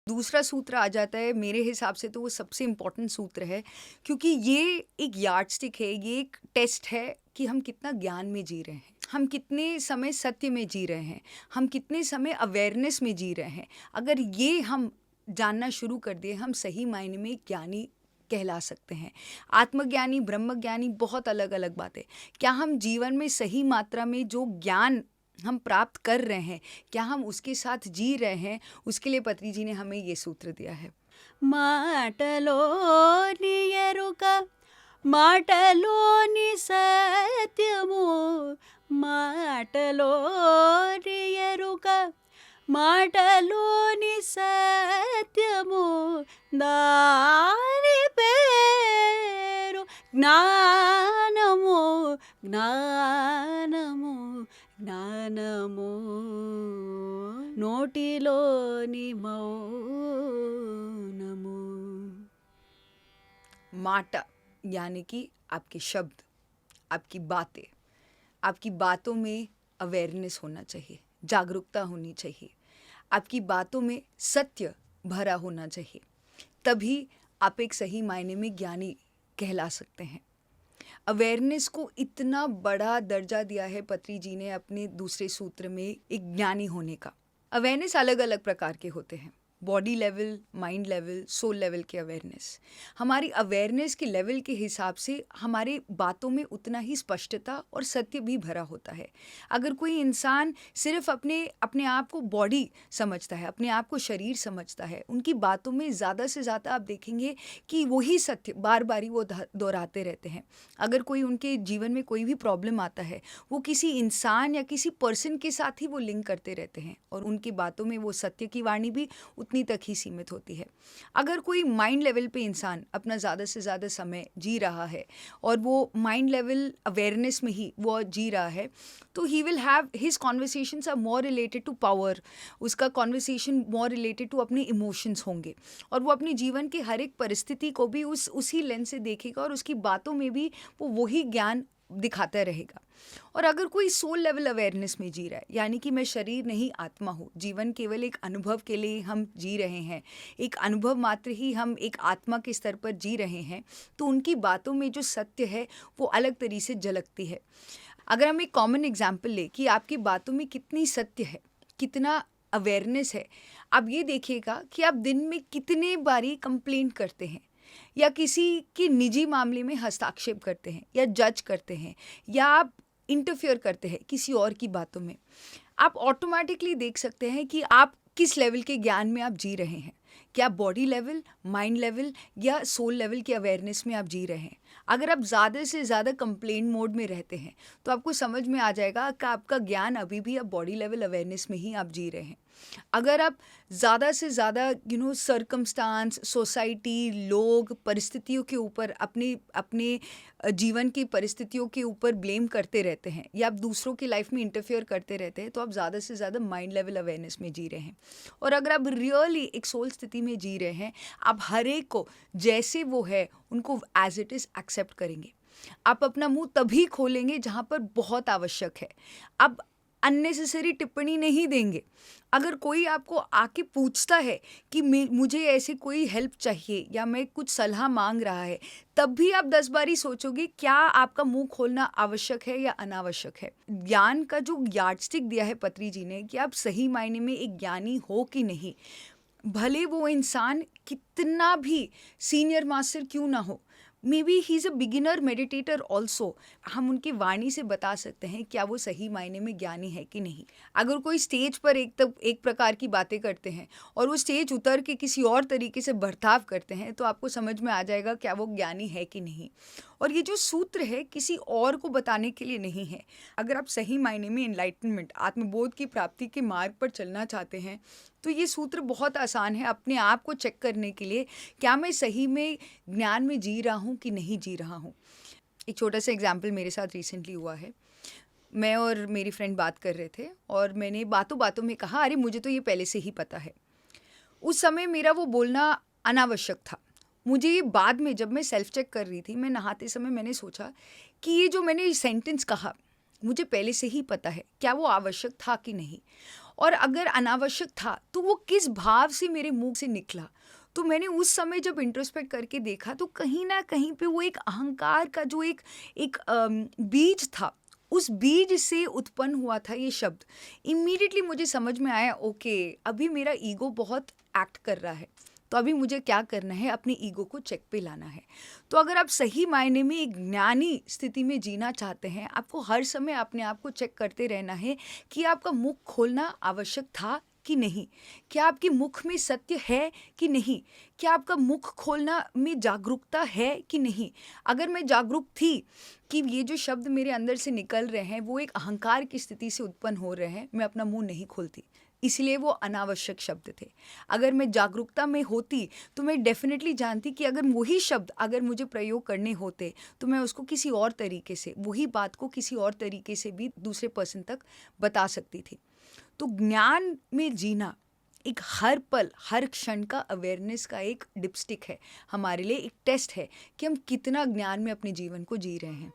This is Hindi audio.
दूसरा सूत्र आ जाता है, मेरे हिसाब से तो वो सबसे इम्पोर्टेंट सूत्र है, क्योंकि ये एक यार्डस्टिक है, ये एक टेस्ट है कि हम कितना ज्ञान में जी रहे हैं, हम कितने समय सत्य में जी रहे हैं, हम कितने समय अवेयरनेस में जी रहे हैं। अगर ये हम जानना शुरू कर दिए, हम सही मायने में ज्ञानी कहला सकते हैं। आत्मज्ञानी, ब्रह्मज्ञानी बहुत अलग-अलग बातें। क्या हम जीवन में सही मात्रा में जो ज्ञान हम प्राप्त कर रहे हैं, क्या हम उसके साथ जी रहे हैं? उसके लिए पत्री जी ने हमें ये सूत्र दिया है। మాటలోని ఎరుక మాటలోని సత్యము మాటలోని ఎరుక మాటలోని సత్యము దాని పేరు జ్ఞానము జ్ఞానము జ్ఞానము నోటిలోని మౌనము. माटा यानी कि आपके शब्द, आपकी बातें, आपकी बातों में अवेयरनेस होना चाहिए, जागरूकता होनी चाहिए, आपकी बातों में सत्य भरा होना चाहिए, तभी आप एक सही मायने में ज्ञानी कहला सकते हैं। अवेयरनेस को इतना बड़ा दर्जा दिया है पत्री जी ने अपने दूसरे सूत्र में एक ज्ञानी होने का। अवेयरनेस अलग अलग प्रकार के होते हैं, body level, mind level, soul level के अवेयरनेस। हमारी अवेयरनेस के लेवल के हिसाब से हमारे बातों में उतना ही स्पष्टता और सत्य भी भरा होता है। अगर कोई इंसान सिर्फ अपने अपने आप को बॉडी समझता है, अपने आप को शरीर समझता है, उनकी बातों में ज़्यादा से ज़्यादा आप देखेंगे कि वही सत्य बार बार ही वो दोहराते रहते हैं। अगर कोई उनके जीवन में कोई भी प्रॉब्लम आता है, वो किसी इंसान या किसी पर्सन के साथ ही वो लिंक करते रहते हैं और उनकी बातों में वो सत्य की वाणी भी उतनी तक ही सीमित होती है। अगर कोई माइंड लेवल पे इंसान अपना ज़्यादा से ज़्यादा समय जी रहा है और वो माइंड लेवल अवेयरनेस में ही वो जी रहा है, तो he will have his conversations are more related to power, उसका कॉन्वर्सेशन मोर रिलेटेड टू अपने इमोशंस होंगे और वो अपने जीवन की हर एक परिस्थिति को भी उसी लेंस से देखेगा और उसकी बातों में भी वो वही ज्ञान दिखाता रहेगा। और अगर कोई सोल लेवल अवेयरनेस में जी रहा है, यानी कि मैं शरीर नहीं आत्मा हूँ, जीवन केवल एक अनुभव के लिए हम जी रहे हैं, एक अनुभव मात्र ही हम एक आत्मा के स्तर पर जी रहे हैं, तो उनकी बातों में जो सत्य है वो अलग तरीके से झलकती है। अगर हम एक कॉमन एग्जाम्पल लें कि आपकी बातों में कितनी सत्य है, कितना अवेयरनेस है, आप ये देखिएगा कि आप दिन में कितने बारी कंप्लेंट करते हैं या किसी के निजी मामले में हस्तक्षेप करते हैं या जज करते हैं या आप इंटरफियर करते हैं किसी और की बातों में। आप ऑटोमेटिकली देख सकते हैं कि आप किस लेवल के ज्ञान में आप जी रहे हैं। क्या बॉडी लेवल, माइंड लेवल या सोल लेवल के अवेयरनेस में आप जी रहे हैं? अगर आप ज़्यादा से ज़्यादा कंप्लेंट मोड में रहते हैं तो आपको समझ में आ जाएगा कि आपका ज्ञान अभी भी आप बॉडी लेवल अवेयरनेस में ही आप जी रहे हैं। अगर आप ज़्यादा से ज़्यादा सर्कमस्टांस, सोसाइटी, लोग, परिस्थितियों के ऊपर अपने अपने जीवन की परिस्थितियों के ऊपर ब्लेम करते रहते हैं या आप दूसरों की लाइफ में इंटरफेयर करते रहते हैं, तो आप ज़्यादा से ज़्यादा माइंड लेवल अवेयरनेस में जी रहे हैं। और अगर आप रियली एक सोल स्थिति में जी रहे हैं, आप हर एक को जैसे वो है उनको एज इट इज़ एक्सेप्ट करेंगे। आप अपना मुंह तभी खोलेंगे जहाँ पर बहुत आवश्यक है। अब अननेसेसरी टिप्पणी नहीं देंगे। अगर कोई आपको आके पूछता है कि मुझे ऐसे कोई हेल्प चाहिए या मैं कुछ सलाह मांग रहा है, तब भी आप 10 बारी सोचोगे क्या आपका मुंह खोलना आवश्यक है या अनावश्यक है। ज्ञान का जो यार्डस्टिक दिया है पत्री जी ने कि आप सही मायने में एक ज्ञानी हो कि नहीं, भले वो इंसान कितना भी सीनियर मास्टर क्यों ना हो, may be he is a beginner meditator also, हम उनकी वाणी से बता सकते हैं क्या वो सही मायने में ज्ञानी है कि नहीं। अगर कोई स्टेज पर एक प्रकार की बातें करते हैं और वो स्टेज उतर के किसी और तरीके से बर्ताव करते हैं, तो आपको समझ में आ जाएगा क्या वो ज्ञानी है कि नहीं। और ये जो सूत्र है किसी और को बताने के लिए नहीं है। अगर आप सही मायने में एनलाइटनमेंट, आत्मबोध की प्राप्ति के मार्ग पर चलना चाहते हैं, तो ये सूत्र बहुत आसान है अपने आप को चेक करने के लिए, क्या मैं सही में ज्ञान में जी रहा हूँ कि नहीं जी रहा हूँ। एक छोटा सा एग्जाम्पल मेरे साथ रिसेंटली हुआ है। मैं और मेरी फ्रेंड बात कर रहे थे और मैंने बातों बातों में कहा, अरे मुझे तो ये पहले से ही पता है। उस समय मेरा वो बोलना अनावश्यक था। मुझे ये बाद में जब मैं सेल्फ चेक कर रही थी, मैं नहाते समय मैंने सोचा कि ये जो मैंने सेंटेंस कहा मुझे पहले से ही पता है क्या वो आवश्यक था कि नहीं, और अगर अनावश्यक था तो वो किस भाव से मेरे मुंह से निकला। तो मैंने उस समय जब इंट्रोस्पेक्ट करके देखा तो कहीं ना कहीं पे वो एक अहंकार का जो एक एक बीज था, उस बीज से उत्पन्न हुआ था ये शब्द। इमीडिएटली मुझे समझ में आया, ओके अभी मेरा ईगो बहुत एक्ट कर रहा है, तो अभी मुझे क्या करना है, अपने ईगो को चेक पे लाना है। तो अगर आप सही मायने में एक ज्ञानी स्थिति में जीना चाहते हैं, आपको हर समय अपने आप को चेक करते रहना है कि आपका मुख खोलना आवश्यक था कि नहीं, क्या आपके मुख में सत्य है कि नहीं, क्या आपका मुख खोलना में जागरूकता है कि नहीं। अगर मैं जागरूक थी कि ये जो शब्द मेरे अंदर से निकल रहे हैं वो एक अहंकार की स्थिति से उत्पन्न हो रहे हैं, मैं अपना मुंह नहीं खोलती, इसलिए वो अनावश्यक शब्द थे। अगर मैं जागरूकता में होती तो मैं डेफिनेटली जानती कि अगर वही शब्द अगर मुझे प्रयोग करने होते तो मैं उसको किसी और तरीके से, वही बात को किसी और तरीके से भी दूसरे पर्सन तक बता सकती थी। तो ज्ञान में जीना एक हर पल हर क्षण का अवेयरनेस का एक डिपस्टिक है, हमारे लिए एक टेस्ट है कि हम कितना ज्ञान में अपने जीवन को जी रहे हैं।